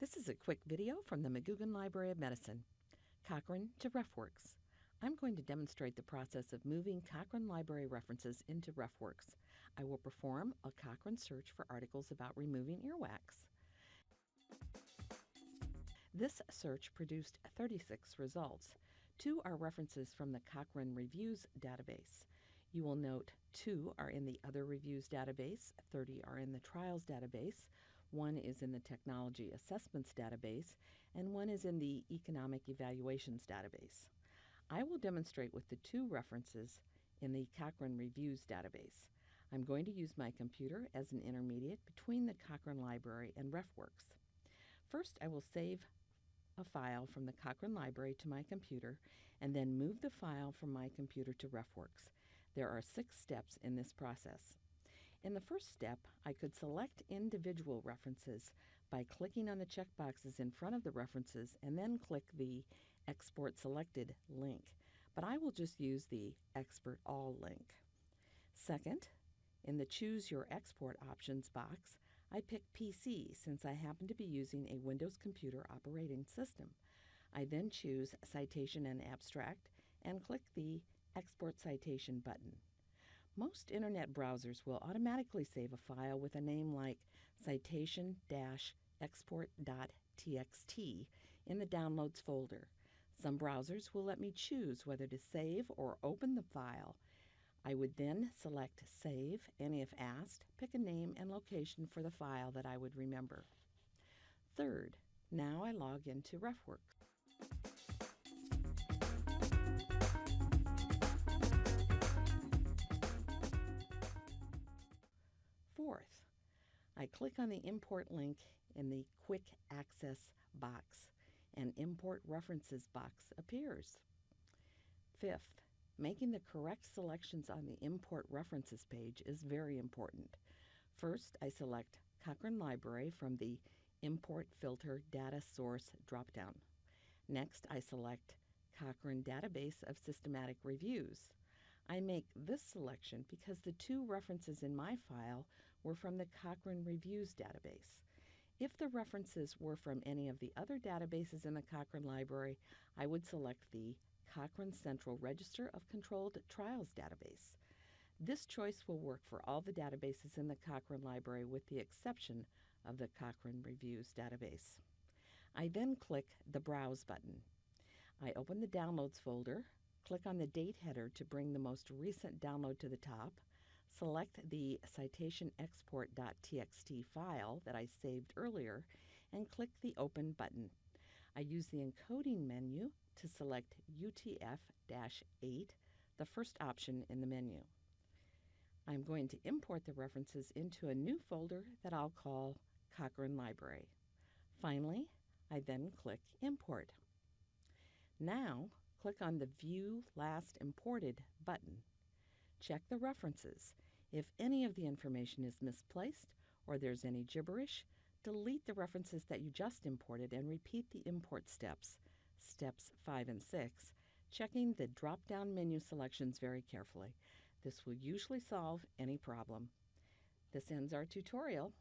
This is a quick video from the McGugin Library of Medicine. Cochrane to RefWorks. I'm going to demonstrate the process of moving Cochrane Library references into RefWorks. I will perform a Cochrane search for articles about removing earwax. This search produced 36 results. 2 are references from the Cochrane Reviews database. You will note 2 are in the Other Reviews database, 30 are in the Trials database, 1 is in the Technology Assessments database, and 1 is in the Economic Evaluations database. I will demonstrate with the 2 references in the Cochrane Reviews database. I'm going to use my computer as an intermediate between the Cochrane Library and RefWorks. First, I will save a file from the Cochrane Library to my computer and then move the file from my computer to RefWorks. There are 6 steps in this process. In the first step, I could select individual references by clicking on the checkboxes in front of the references and then click the Export Selected link, but I will just use the Export All link. Second, in the Choose Your Export Options box, I pick PC since I happen to be using a Windows computer operating system. I then choose Citation and Abstract and click the Export Citation button. Most internet browsers will automatically save a file with a name like citation-export.txt in the Downloads folder. Some browsers will let me choose whether to save or open the file. I would then select Save, and if asked, pick a name and location for the file that I would remember. Third, now I log into RefWorks. Fourth, I click on the Import link in the Quick Access box. An Import References box appears. Fifth, making the correct selections on the Import References page is very important. First, I select Cochrane Library from the Import Filter Data Source dropdown. Next, I select Cochrane Database of Systematic Reviews. I make this selection because the 2 references in my file were from the Cochrane Reviews database. If the references were from any of the other databases in the Cochrane Library, I would select the Cochrane Central Register of Controlled Trials database. This choice will work for all the databases in the Cochrane Library with the exception of the Cochrane Reviews database. I then click the Browse button. I open the Downloads folder, click on the date header to bring the most recent download to the top, select the citation-export.txt file that I saved earlier, and click the Open button. I use the encoding menu to select UTF-8, the first option in the menu. I'm going to import the references into a new folder that I'll call Cochrane Library. Finally, I then click Import. Now, click on the View Last Imported button. Check the references. If any of the information is misplaced or there's any gibberish, delete the references that you just imported and repeat the import steps, steps 5 and 6, checking the drop-down menu selections very carefully. This will usually solve any problem. This ends our tutorial.